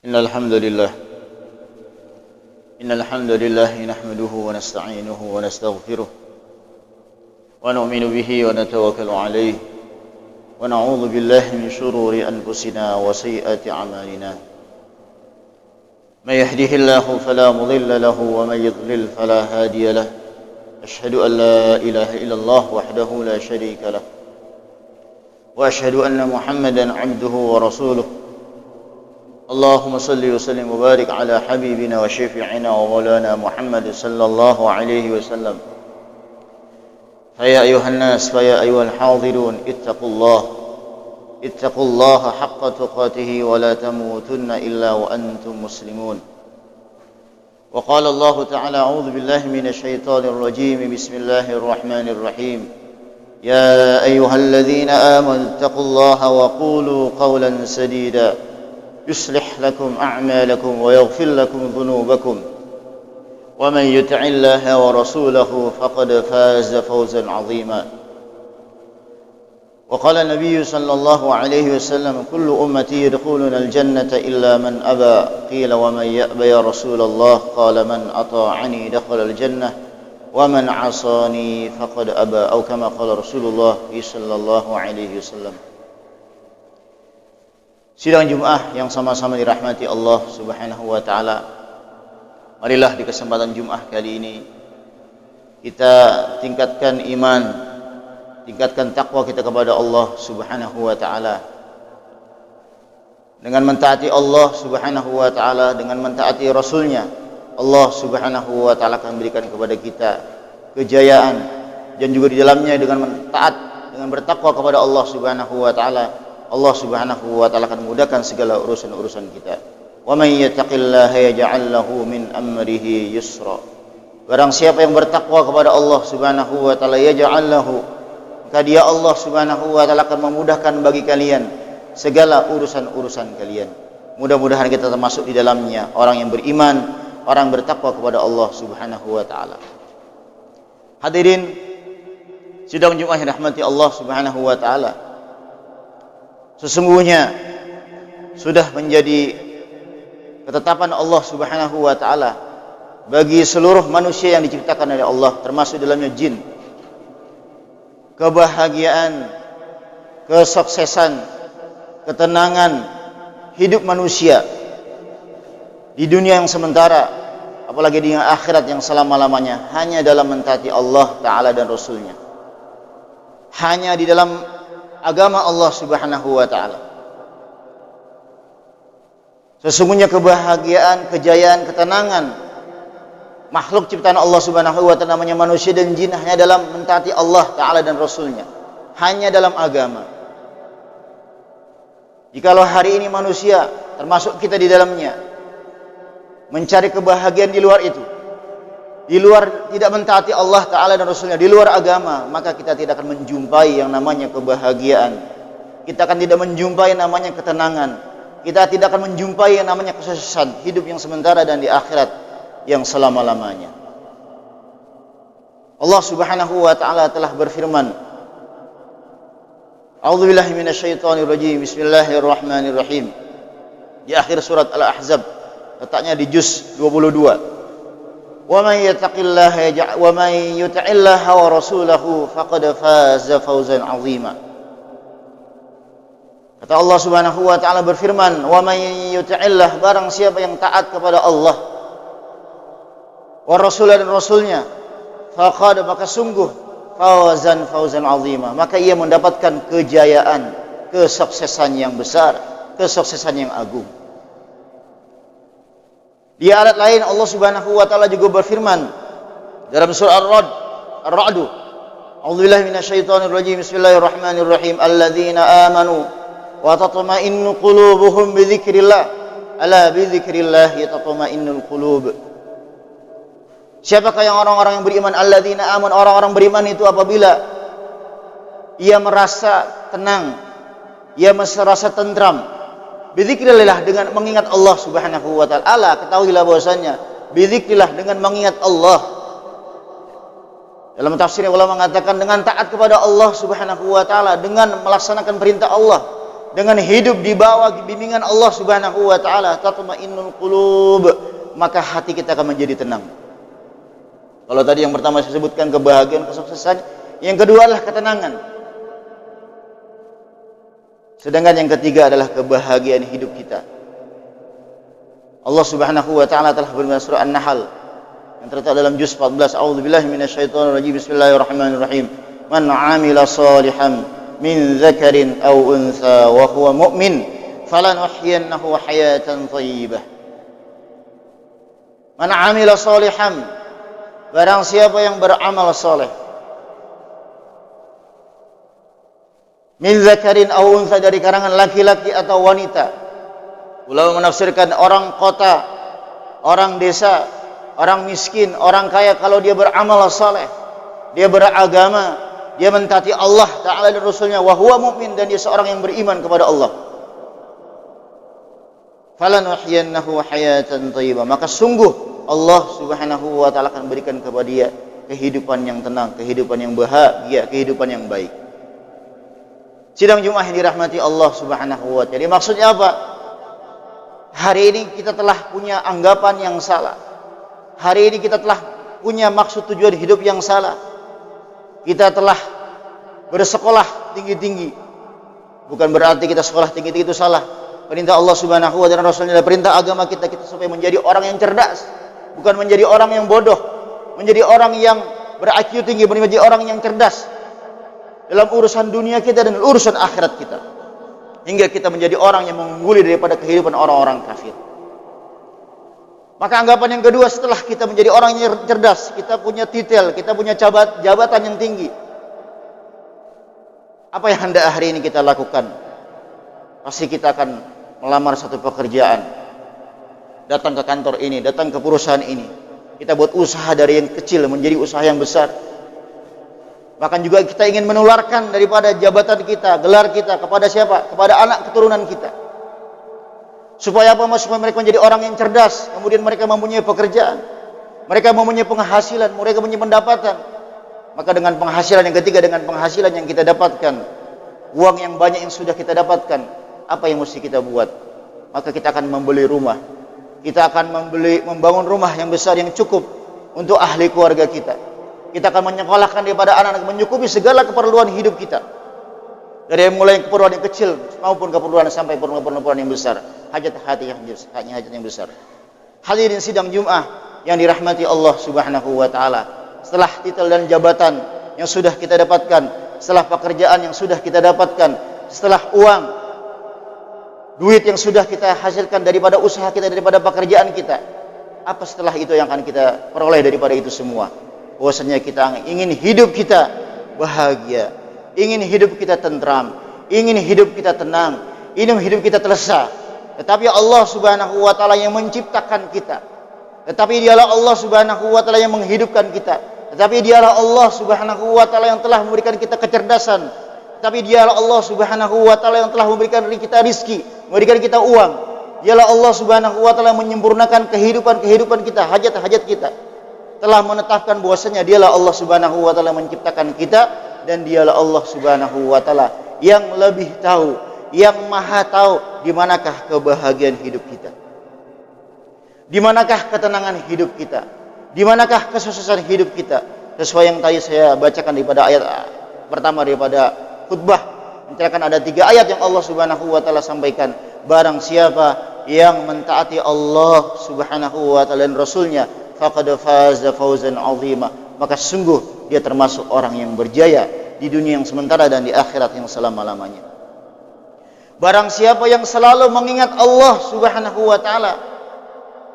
إن الحمد لله نحمده ونستعينه ونستغفره ونؤمن به ونتوكل عليه ونعوذ بالله من شرور أنفسنا وسيئات أعمالنا من يهده الله فلا مضل له ومن يضلل فلا هادي له أشهد أن لا إله إلا الله وحده لا شريك له وأشهد أن محمدا عبده ورسوله اللهم صل وسلم وبارك على حبيبنا وشفيعنا ومولانا محمد صلى الله عليه وسلم فيا أيها الناس فيا أيها الحاضرون اتقوا الله حق تقاته ولا تموتن إلا وأنتم مسلمون وقال الله تعالى أعوذ بالله من الشيطان الرجيم بسم الله الرحمن الرحيم يا أيها الذين آمنوا اتقوا الله وقولوا قولا سديدا يصلح لكم أعمالكم ويغفر لكم ذنوبكم ومن يطع الله ورسوله فقد فاز فوزا عظيما وقال النبي صلى الله عليه وسلم كل أمتي يدخلون الجنة إلا من أبى قيل ومن يأبى يا رسول الله قال من أطاعني دخل الجنة ومن عصاني فقد أبى أو كما قال رسول الله صلى الله عليه وسلم. Sidang Jum'ah yang sama-sama dirahmati Allah Subhanahu wa taala. Marilah di kesempatan Jum'ah kali ini kita tingkatkan iman, tingkatkan takwa kita kepada Allah Subhanahu wa taala. Dengan mentaati Allah Subhanahu wa taala, dengan mentaati Rasulnya, Allah Subhanahu wa taala akan memberikan kepada kita kejayaan, dan juga di dalamnya dengan taat, dengan bertakwa kepada Allah Subhanahu wa taala, Allah Subhanahu wa taala akan memudahkan segala urusan-urusan kita. Wa may yattaqillaha yaj'al lahu min amrihi yusra. Barang siapa yang bertakwa kepada Allah Subhanahu wa taala, yaj'al lahu, maka dia Allah Subhanahu wa taala akan memudahkan bagi kalian segala urusan-urusan kalian. Mudah-mudahan kita termasuk di dalamnya, orang yang beriman, orang yang bertakwa kepada Allah Subhanahu wa taala. Hadirin sidang Jumat yang rahmati Allah Subhanahu wa taala. Sesungguhnya sudah menjadi ketetapan Allah Subhanahu wa taala bagi seluruh manusia yang diciptakan oleh Allah, termasuk dalamnya jin, kebahagiaan, kesuksesan, ketenangan hidup manusia di dunia yang sementara, apalagi di akhirat yang selama-lamanya, hanya dalam mentaati Allah Ta'ala dan Rasulnya, hanya di dalam agama Allah Subhanahu wa ta'ala. Sesungguhnya kebahagiaan, kejayaan, ketenangan makhluk ciptaan Allah Subhanahu wa ta'ala, namanya manusia dan jin, hanya dalam mentaati Allah Ta'ala dan Rasulnya, hanya dalam agama. Jikalau hari ini manusia, termasuk kita di dalamnya, mencari kebahagiaan di luar itu, di luar tidak mentaati Allah Ta'ala dan Rasulnya, di luar agama, maka kita tidak akan menjumpai yang namanya kebahagiaan. Kita akan tidak menjumpai namanya ketenangan. Kita tidak akan menjumpai yang namanya kesuksesan hidup yang sementara dan di akhirat yang selama-lamanya. Allah Subhanahu wa ta'ala telah berfirman, A'udzubillahi minasyaitonirrajim, Bismillahirrahmanirrahim, di akhir surat Al-Ahzab, letaknya di juz 22. Wa may yattaqillaha wa may yuti'illaha wa rasulahu faqad faza fawzan 'azima. Kata Allah Subhanahu wa taala berfirman, wa may yuti'illah, barang siapa yang taat kepada Allah wa rasul dan rasulnya, faqad, maka sungguh fawzan 'azima, maka ia mendapatkan kejayaan, kesuksesan yang besar, kesuksesan yang agung. Di ayat lain Allah Subhanahu wa taala juga berfirman dalam surah Ar-Ra'd, A'udzubillahi minasyaitonir rajim, Bismillahirrahmanirrahim, alladzina amanu wa tatma'innu qulubuhum bidzikrillah, ala bidzikrillah tatma'innul qulub. Siapakah yang orang-orang yang beriman? Alladzina amanu, orang-orang beriman itu apabila ia merasa tenang, ia merasa tentram, bidzikrillah, dengan mengingat Allah Subhanahu wa ta'ala. Ala, ketahuilah bahwasanya bidzikrillah, dengan mengingat Allah. Dalam tafsir ulama mengatakan dengan taat kepada Allah Subhanahu wa ta'ala, dengan melaksanakan perintah Allah, dengan hidup di bawah bimbingan Allah Subhanahu wa taala, tatma'innul qulub, maka hati kita akan menjadi tenang. Kalau tadi yang pertama saya sebutkan kebahagiaan, kesuksesan, yang kedua adalah ketenangan. Sedangkan yang ketiga adalah kebahagiaan hidup kita. Allah Subhanahu wa taala telah berfirman surah An-Nahl yang terletak dalam juz 14, A'udzubillahi minasyaitonir rajim. Bismillahirrahmanirrahim. Man 'amila shalihan min dzakarin aw untha wa huwa mu'min falanuhyiyannahu hayatan thayyibah. Man 'amila shalihan, barang siapa yang beramal saleh, min dzakarin aw untha, dari kalangan laki-laki atau wanita. Ulama menafsirkan orang kota, orang desa, orang miskin, orang kaya, kalau dia beramal saleh, dia beragama, dia mentaati Allah Ta'ala dan Rasulnya, wa huwa mu'min, dan dia seorang yang beriman kepada Allah, falanuhyiyannahu hayatan thayyibah, maka sungguh Allah Subhanahu wa taala akan berikan kepada dia kehidupan yang tenang, kehidupan yang bahagia, kehidupan yang baik. Sidang Jumat yang dirahmati Allah Subhanahu wa taala. Maksudnya apa? Hari ini kita telah punya anggapan yang salah. Hari ini kita telah punya maksud tujuan hidup yang salah. Kita telah bersekolah tinggi-tinggi. Bukan berarti kita sekolah tinggi-tinggi itu salah. Perintah Allah Subhanahu wa taala, Rasulnya, perintah agama kita supaya menjadi orang yang cerdas, bukan menjadi orang yang bodoh, menjadi orang yang ber-IQ tinggi, menjadi orang yang cerdas dalam urusan dunia kita dan urusan akhirat kita, hingga kita menjadi orang yang mengungguli daripada kehidupan orang-orang kafir. Maka anggapan yang kedua, setelah kita menjadi orang yang cerdas, kita punya titel, kita punya jabatan yang tinggi, apa yang hendak hari ini kita lakukan? Pasti kita akan melamar satu pekerjaan, datang ke kantor ini, datang ke perusahaan ini. Kita buat usaha dari yang kecil menjadi usaha yang besar. Bahkan juga kita ingin menularkan daripada jabatan kita, gelar kita kepada siapa? Kepada anak keturunan kita. Supaya apa? Supaya mereka menjadi orang yang cerdas, kemudian mereka mempunyai pekerjaan, mereka mempunyai penghasilan, mereka mempunyai pendapatan. Maka dengan penghasilan yang ketiga, dengan penghasilan yang kita dapatkan, uang yang banyak yang sudah kita dapatkan, apa yang mesti kita buat? Maka kita akan membeli rumah, kita akan membangun rumah yang besar yang cukup untuk ahli keluarga kita. Kita akan menyekolahkan daripada anak-anak, menyukupi segala keperluan hidup kita, dari mulai keperluan yang kecil maupun keperluan sampai keperluan yang besar, hajat yang besar. Hadirin sidang Jumat yang dirahmati Allah Subhanahu wa taala. Setelah titel dan jabatan yang sudah kita dapatkan, setelah pekerjaan yang sudah kita dapatkan, setelah uang, duit yang sudah kita hasilkan daripada usaha kita, daripada pekerjaan kita, apa setelah itu yang akan kita peroleh daripada itu semua? Bahwasanya kita ingin hidup kita bahagia, ingin hidup kita tentram, ingin hidup kita tenang, ingin hidup kita telesa. Tetapi Allah Subhanahu wa taala yang menciptakan kita. Tetapi dialah Allah Subhanahu wa taala yang menghidupkan kita. Tetapi dialah Allah Subhanahu wa taala yang telah memberikan kita kecerdasan. Tetapi dialah Allah Subhanahu wa taala yang telah memberikan kita rizki, memberikan kita uang. Dialah Allah Subhanahu wa taala yang menyempurnakan kehidupan kita, hajat-hajat kita. Telah menetapkan bahwasanya dialah Allah Subhanahu wa taala menciptakan kita, dan dialah Allah Subhanahu wa taala yang lebih tahu, yang maha tahu di manakah kebahagiaan hidup kita, di manakah ketenangan hidup kita, di manakah kesuksesan hidup kita. Sesuai yang tadi saya bacakan daripada ayat pertama daripada khutbah, menceritakan ada 3 ayat yang Allah Subhanahu wa taala sampaikan. Barang siapa yang mentaati Allah Subhanahu wa taala dan Rasulnya, faqad faza fawzan 'azima, maka sungguh dia termasuk orang yang berjaya di dunia yang sementara dan di akhirat yang selama-lamanya. Barang siapa yang selalu mengingat Allah Subhanahu wa taala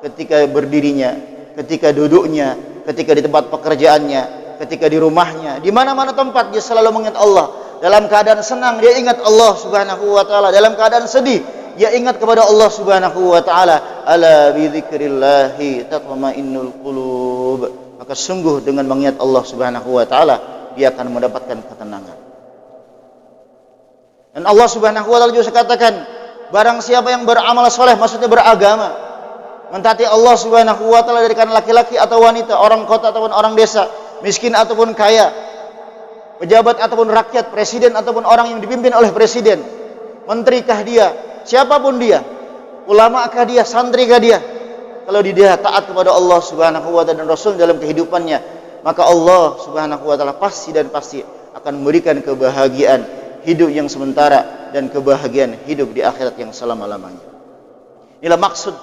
ketika berdirinya, ketika duduknya, ketika di tempat pekerjaannya, ketika di rumahnya, di mana-mana tempat dia selalu mengingat Allah. Dalam keadaan senang dia ingat Allah Subhanahu wa taala, dalam keadaan sedih dia ingat kepada Allah Subhanahu wa taala. Ala bi dzikrillahi tatma'innul qulub. Maka sungguh dengan mengingat Allah Subhanahu wa taala dia akan mendapatkan ketenangan. Dan Allah Subhanahu wa taala juga katakan, barang siapa yang beramal saleh, maksudnya beragama, mentaati Allah Subhanahu wa taala dari kalangan laki-laki atau wanita, orang kota ataupun orang desa, miskin ataupun kaya, pejabat ataupun rakyat, presiden ataupun orang yang dipimpin oleh presiden, menterikah dia, siapapun dia, ulamakah dia, santrikah dia, kalau dia taat kepada Allah Subhanahu wa taala dan Rasul dalam kehidupannya, maka Allah Subhanahu wa taala pasti dan pasti akan memberikan kebahagiaan hidup yang sementara dan kebahagiaan hidup di akhirat yang selama-lamanya. Inilah maksud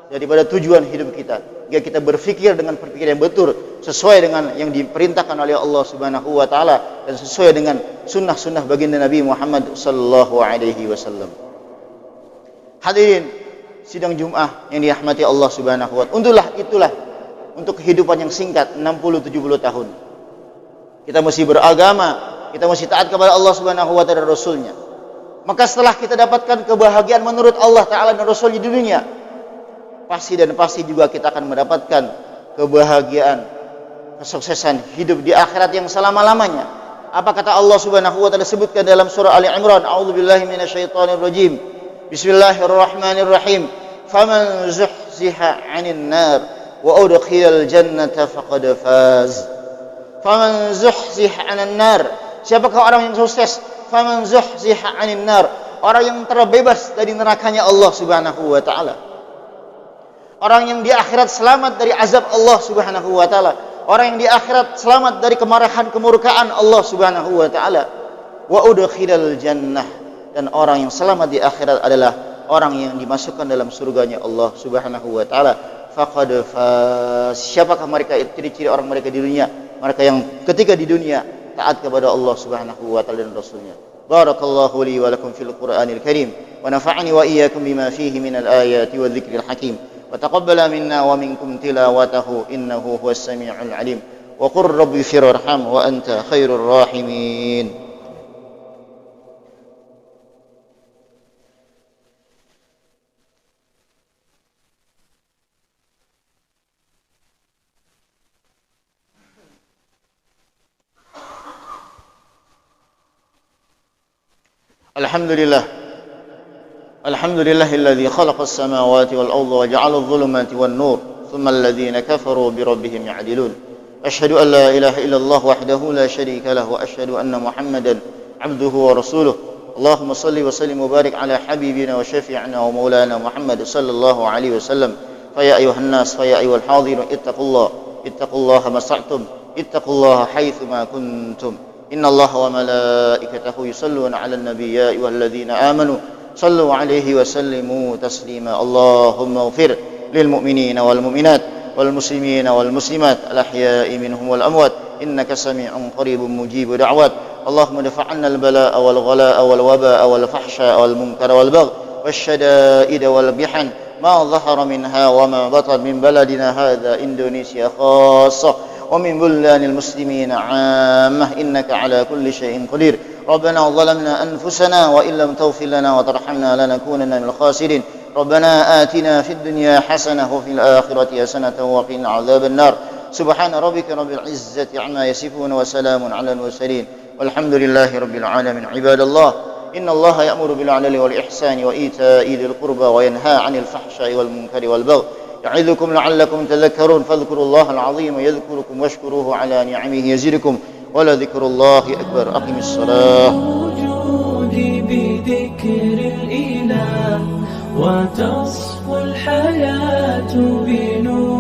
daripada tujuan hidup kita, jika kita berfikir dengan perpikiran yang betul sesuai dengan yang diperintahkan oleh Allah Subhanahu wa taala dan sesuai dengan sunnah-sunnah baginda Nabi Muhammad sallallahu alaihi wasallam. Hadirin sidang Jumat yang dirahmati Allah Subhanahu wa taala, itulah untuk kehidupan yang singkat 60-70 tahun. Kita mesti beragama, kita mesti taat kepada Allah Subhanahu wa taala dan Rasulnya. Maka setelah kita dapatkan kebahagiaan menurut Allah Ta'ala dan Rasul di dunia, pasti dan pasti juga kita akan mendapatkan kebahagiaan, kesuksesan hidup di akhirat yang selama-lamanya. Apa kata Allah Subhanahu wa taala sebutkan dalam surah Ali Imran? A'udzubillahi minasyaitonir rajim. Bismillahirrahmanirrahim. Faman zuhziha 'anil nar wa udkhilal jannata faqad faz. Faman zuhziha 'anil nar. Siapakah orang yang sukses? Faman zuhziha 'anil nar. Orang yang terbebas dari nerakanya Allah Subhanahu wa taala. Orang yang di akhirat selamat dari azab Allah Subhanahu wa taala. Orang yang di akhirat selamat dari kemarahan kemurkaan Allah Subhanahu wa taala. Wa udkhilal jannah, dan orang yang selamat di akhirat adalah orang yang dimasukkan dalam surganya Allah Subhanahu wa taala. Faqad faz. Siapakah mereka? Ciri-ciri orang mereka di dunia, mereka yang ketika di dunia taat kepada Allah Subhanahu wa taala dan Rasulnya. Barakallahu li wa lakum fil Qur'anil Karim wa nafa'ani wa iyyakum bima fihi minal ayati wadh-dhikril hakim. وتقبل منا ومنكم تلاوته إنه هو السميع العليم وقل رب اغفر وارحم وأنت خير الراحمين. الحمد لله الذي خلق السماوات والأرض وجعل الظلمات والنور ثم الذين كفروا بربهم يعدلون. أشهد أن لا إله إلا الله وحده لا شريك له وأشهد أن محمدا عبده ورسوله. اللهم صل وسلم وبارك على حبيبنا وشفيعنا ومولانا محمد صلى الله عليه وسلم. فيا أيها الناس فيا أيها الحاضرون اتقوا الله ما استطعتم اتقوا الله حيثما كنتم إن الله وملائكته يصلون على النبي يا أيها الذين آمنوا صلوا عليه وسلموا تسليما. اللهم اغفر للمؤمنين والمؤمنات والمسلمين والمسلمات الأحياء منهم والأموات إنك سميع قريب مجيب دعوات. اللهم ادفع عنا البلاء والغلاء والوباء والفحشاء والمنكر والبغي والشدائد والمحن ما ظهر منها وما بطن من بلدنا هذا إندونيسيا خاصة ومن بلدان المسلمين عامة إنك على كل شيء قدير. ربنا ظلمنا أنفسنا وإن لم تغفر لنا وترحمنا لنكونن من الخاسرين. ربنا آتنا في الدنيا حسنة وفي الآخرة حسنة وقنا عذاب النار. سبحان ربك رب العزة عما يصفون وسلام على المرسلين والحمد لله رب العالمين. عباد الله إن الله يأمر بالعدل والإحسان وإيتاء ذي القربى وينهى عن الفحشاء والمنكر والبغي يعظكم لعلكم تذكرون. فاذكروا الله العظيم يذكركم واشكروه على نعمه يزدكم ولذكر الله أكبر. أقم الصلاة. وجودي بذكر الإله وتصفو الحياة بنور